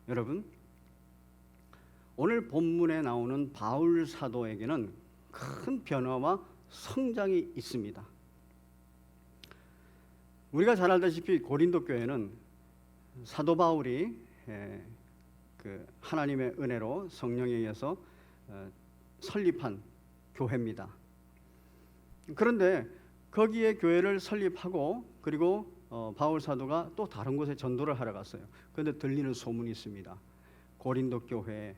여러분, 오늘 본문에 나오는 바울 사도에게는 큰 변화와 성장이 있습니다. 우리가 잘 알다시피 고린도 교회는 사도 바울이 하나님의 은혜로 성령에 의해서 설립한 교회입니다. 그런데 거기에 교회를 설립하고 그리고 바울 사도가 또 다른 곳에 전도를 하러 갔어요. 그런데 들리는 소문이 있습니다. 고린도 교회에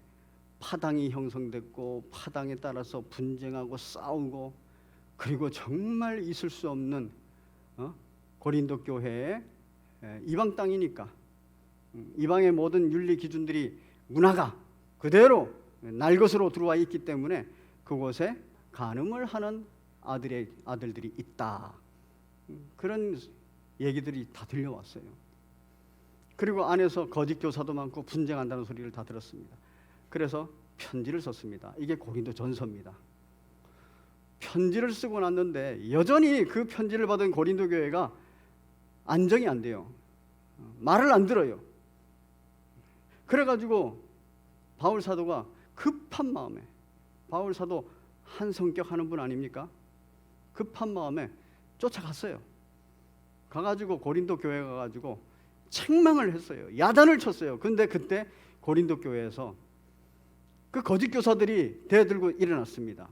파당이 형성됐고 파당에 따라서 분쟁하고 싸우고, 그리고 정말 있을 수 없는 고린도 교회에 이방 땅이니까 이방의 모든 윤리 기준들이, 문화가 그대로 날 것으로 들어와 있기 때문에 그곳에 간음을 하는 아들들이 있다. 그런 얘기들이 다 들려왔어요. 그리고 안에서 거짓 교사도 많고 분쟁한다는 소리를 다 들었습니다. 그래서 편지를 썼습니다. 이게 고린도 전서입니다. 편지를 쓰고 났는데 여전히 그 편지를 받은 고린도 교회가 안정이 안 돼요. 말을 안 들어요. 그래가지고 바울 사도가 급한 마음에, 바울 사도 한 성격 하는 분 아닙니까? 급한 마음에 쫓아갔어요. 가가지고 고린도 교회에 가가지고 책망을 했어요. 야단을 쳤어요. 근데 그때 고린도 교회에서 그 거짓 교사들이 대들고 일어났습니다.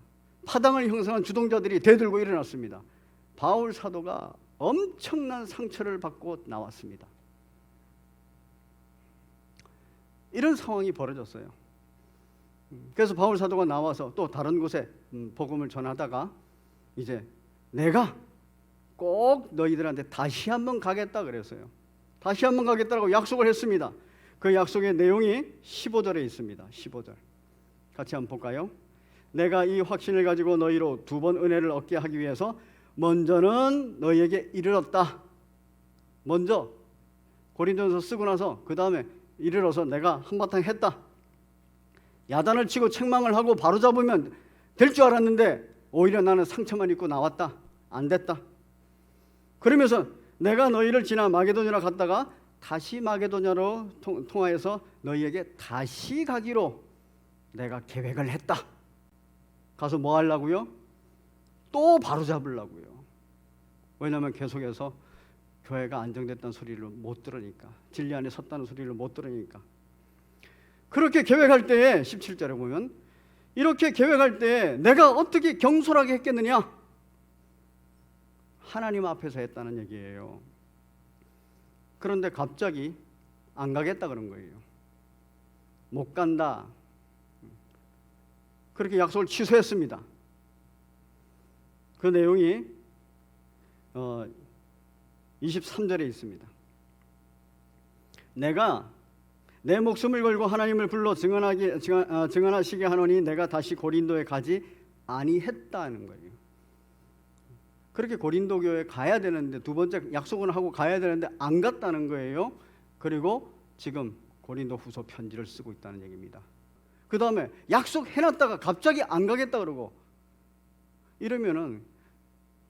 파당을 형성한 주동자들이 대들고 일어났습니다. 바울 사도가 엄청난 상처를 받고 나왔습니다. 이런 상황이 벌어졌어요. 그래서 바울 사도가 나와서 또 다른 곳에 복음을 전하다가 이제 내가 꼭 너희들한테 다시 한번 가겠다 그랬어요. 다시 한번 가겠다고 약속을 했습니다. 그 약속의 내용이 15절에 있습니다. 15절 같이 한번 볼까요? 내가 이 확신을 가지고 너희로 두 번 은혜를 얻게 하기 위해서 먼저는 너희에게 이르렀다. 먼저 고린도전서 쓰고 나서 그 다음에 이르러서 내가 한바탕 했다. 야단을 치고 책망을 하고 바로잡으면 될 줄 알았는데 오히려 나는 상처만 입고 나왔다. 안 됐다. 그러면서 내가 너희를 지나 마게도냐로 갔다가 다시 마게도냐로 통하여서 너희에게 다시 가기로 내가 계획을 했다. 가서 뭐 하려고요? 또 바로잡으려고요. 왜냐하면 계속해서 교회가 안정됐다는 소리를 못 들으니까, 진리 안에 섰다는 소리를 못 들으니까. 그렇게 계획할 때에 17절에 보면 이렇게 계획할 때에 내가 어떻게 경솔하게 했겠느냐? 하나님 앞에서 했다는 얘기예요. 그런데 갑자기 안 가겠다 그런 거예요. 못 간다. 그렇게 약속을 취소했습니다. 그 내용이 23절에 있습니다. 내가 내 목숨을 걸고 하나님을 불러 증언하시게 하노니 내가 다시 고린도에 가지 아니했다는 거예요. 그렇게 고린도 교회에 가야 되는데, 두 번째 약속은 하고 가야 되는데 안 갔다는 거예요. 그리고 지금 고린도 후서 편지를 쓰고 있다는 얘기입니다. 그 다음에 약속해놨다가 갑자기 안 가겠다 그러고 이러면은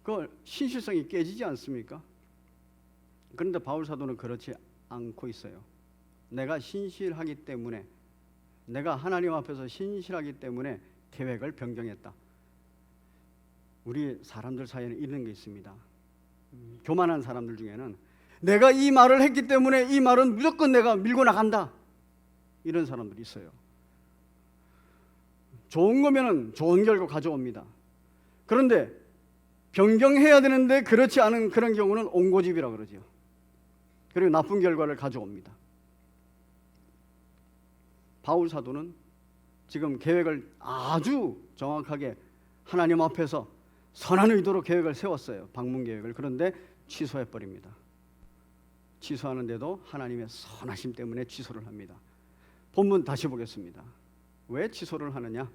그 신실성이 깨지지 않습니까? 그런데 바울 사도는 그렇지 않고 있어요. 내가 신실하기 때문에, 내가 하나님 앞에서 신실하기 때문에 계획을 변경했다. 우리 사람들 사이에는 이런 게 있습니다. 교만한 사람들 중에는 내가 이 말을 했기 때문에 이 말은 무조건 내가 밀고 나간다. 이런 사람들이 있어요. 좋은 거면은 좋은 결과 가져옵니다. 그런데 변경해야 되는데 그렇지 않은 그런 경우는 옹고집이라고 그러죠. 그리고 나쁜 결과를 가져옵니다. 바울 사도는 지금 계획을 아주 정확하게 하나님 앞에서 선한 의도로 계획을 세웠어요. 방문 계획을. 그런데 취소해버립니다. 취소하는데도 하나님의 선하심 때문에 취소를 합니다. 본문 다시 보겠습니다. 왜 취소를 하느냐?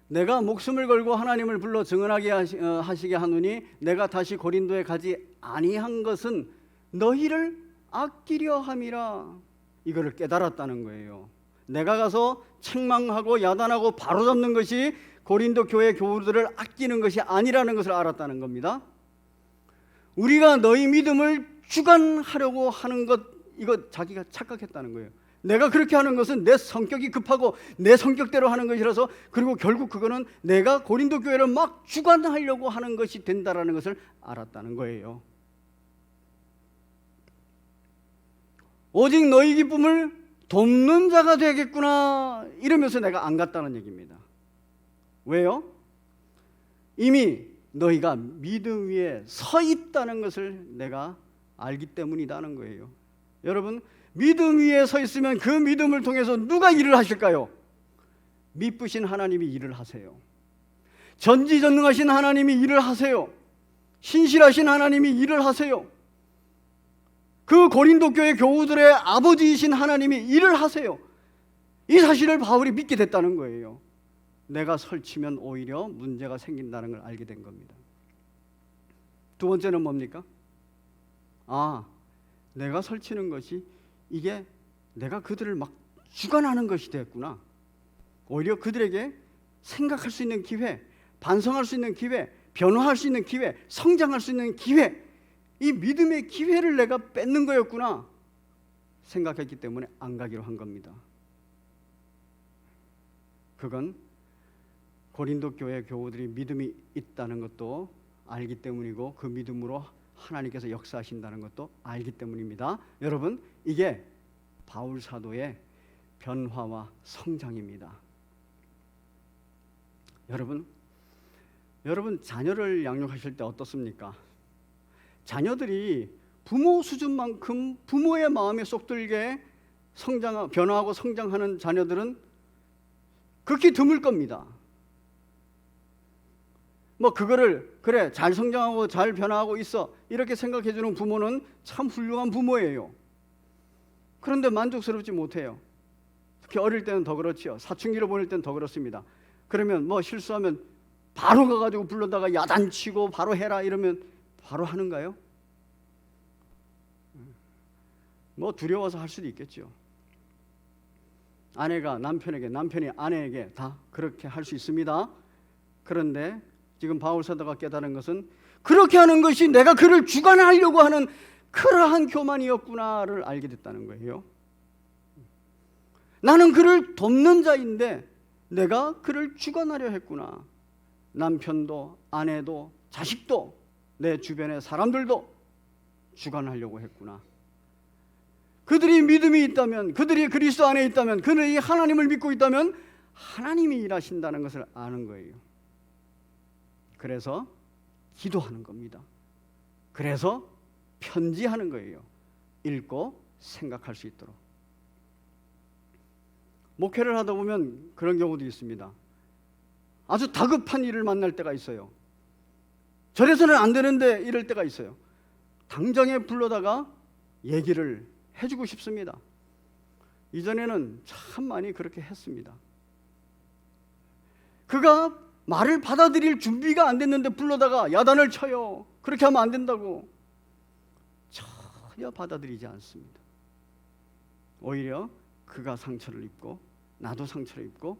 내가 목숨을 걸고 하나님을 불러 증언하게 하시게 하노니 내가 다시 고린도에 가지 아니한 것은 너희를 아끼려 함이라. 이거를 깨달았다는 거예요. 내가 가서 책망하고 야단하고 바로잡는 것이 고린도 교회 교우들을 아끼는 것이 아니라는 것을 알았다는 겁니다. 우리가 너희 믿음을 주관하려고 하는 것 이거 자기가 착각했다는 거예요. 내가 그렇게 하는 것은 내 성격이 급하고 내 성격대로 하는 것이라서, 그리고 결국 그거는 내가 고린도 교회를 막 주관하려고 하는 것이 된다라는 것을 알았다는 거예요. 오직 너희 기쁨을 돕는 자가 되겠구나 이러면서 내가 안 갔다는 얘기입니다. 왜요? 이미 너희가 믿음 위에 서 있다는 것을 내가 알기 때문이라는 거예요. 여러분, 믿음 위에 서 있으면 그 믿음을 통해서 누가 일을 하실까요? 미쁘신 하나님이 일을 하세요. 전지전능하신 하나님이 일을 하세요. 신실하신 하나님이 일을 하세요. 그 고린도 교회 교우들의 아버지이신 하나님이 일을 하세요. 이 사실을 바울이 믿게 됐다는 거예요. 내가 설치면 오히려 문제가 생긴다는 걸 알게 된 겁니다. 두 번째는 뭡니까? 내가 설치는 것이 이게 내가 그들을 막 주관하는 것이 됐구나. 오히려 그들에게 생각할 수 있는 기회, 반성할 수 있는 기회, 변화할 수 있는 기회, 성장할 수 있는 기회, 이 믿음의 기회를 내가 뺏는 거였구나 생각했기 때문에 안 가기로 한 겁니다. 그건 고린도 교회 교우들이 믿음이 있다는 것도 알기 때문이고, 그 믿음으로 하나님께서 역사하신다는 것도 알기 때문입니다. 여러분, 이게 바울 사도의 변화와 성장입니다. 여러분 자녀를 양육하실 때 어떻습니까? 자녀들이 부모 수준만큼 부모의 마음에 쏙 들게 변화하고 성장하는 자녀들은 극히 드물 겁니다. 그거를 그래 잘 성장하고 잘 변화하고 있어 이렇게 생각해 주는 부모는 참 훌륭한 부모예요. 그런데 만족스럽지 못해요. 특히 어릴 때는 더 그렇지요. 사춘기를 보낼 때는 더 그렇습니다. 그러면 실수하면 바로 가가지고 불러다가 야단치고 바로 해라 이러면 바로 하는가요? 두려워서 할 수도 있겠죠. 아내가 남편에게, 남편이 아내에게 다 그렇게 할 수 있습니다. 그런데 지금 바울 사도가 깨달은 것은 그렇게 하는 것이 내가 그를 주관하려고 하는 그러한 교만이었구나를 알게 됐다는 거예요. 나는 그를 돕는 자인데 내가 그를 주관하려 했구나. 남편도 아내도 자식도 내 주변의 사람들도 주관하려고 했구나. 그들이 믿음이 있다면, 그들이 그리스도 안에 있다면, 그들이 하나님을 믿고 있다면 하나님이 일하신다는 것을 아는 거예요. 그래서 기도하는 겁니다. 그래서 편지하는 거예요. 읽고 생각할 수 있도록. 목회를 하다 보면 그런 경우도 있습니다. 아주 다급한 일을 만날 때가 있어요. 저래서는 안 되는데 이럴 때가 있어요. 당장에 불러다가 얘기를 해주고 싶습니다. 이전에는 참 많이 그렇게 했습니다. 그가 말을 받아들일 준비가 안 됐는데 불러다가 야단을 쳐요. 그렇게 하면 안 된다고. 전혀 받아들이지 않습니다. 오히려 그가 상처를 입고 나도 상처를 입고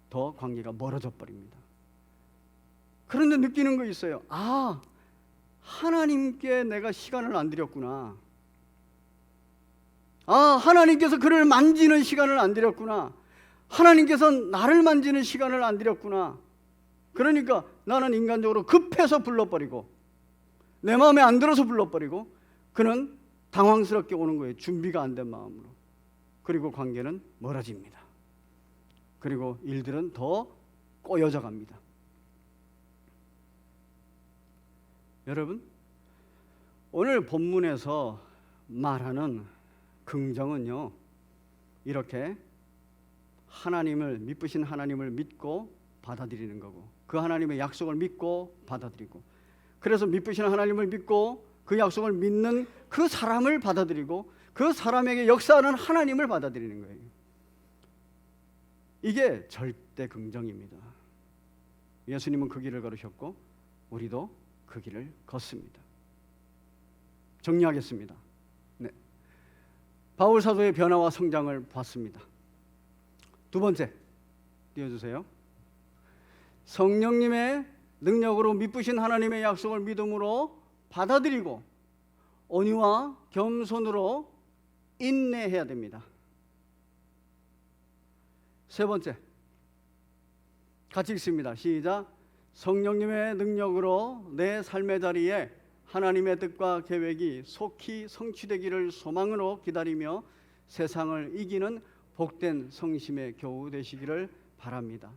더 관계가 멀어져 버립니다. 그런데 느끼는 거 있어요. 하나님께 내가 시간을 안 드렸구나. 하나님께서 그를 만지는 시간을 안 드렸구나. 하나님께서 나를 만지는 시간을 안 드렸구나. 그러니까 나는 인간적으로 급해서 불러버리고 내 마음에 안 들어서 불러버리고, 그는 당황스럽게 오는 거예요. 준비가 안 된 마음으로. 그리고 관계는 멀어집니다. 그리고 일들은 더 꼬여져 갑니다. 여러분, 오늘 본문에서 말하는 긍정은요, 이렇게 하나님을, 미쁘신 하나님을 믿고 받아들이는 거고, 그 하나님의 약속을 믿고 받아들이고, 그래서 미쁘신 하나님을 믿고 그 약속을 믿는 그 사람을 받아들이고, 그 사람에게 역사하는 하나님을 받아들이는 거예요. 이게 절대 긍정입니다. 예수님은 그 길을 걸으셨고 우리도 그 길을 걷습니다. 정리하겠습니다. 바울 사도의 변화와 성장을 봤습니다. 두 번째, 띄워주세요. 성령님의 능력으로 미쁘신 하나님의 약속을 믿음으로 받아들이고 온유와 겸손으로 인내해야 됩니다. 세 번째, 같이 읽습니다. 시작. 성령님의 능력으로 내 삶의 자리에 하나님의 뜻과 계획이 속히 성취되기를 소망으로 기다리며 세상을 이기는 복된 성심의 교우 되시기를 바랍니다.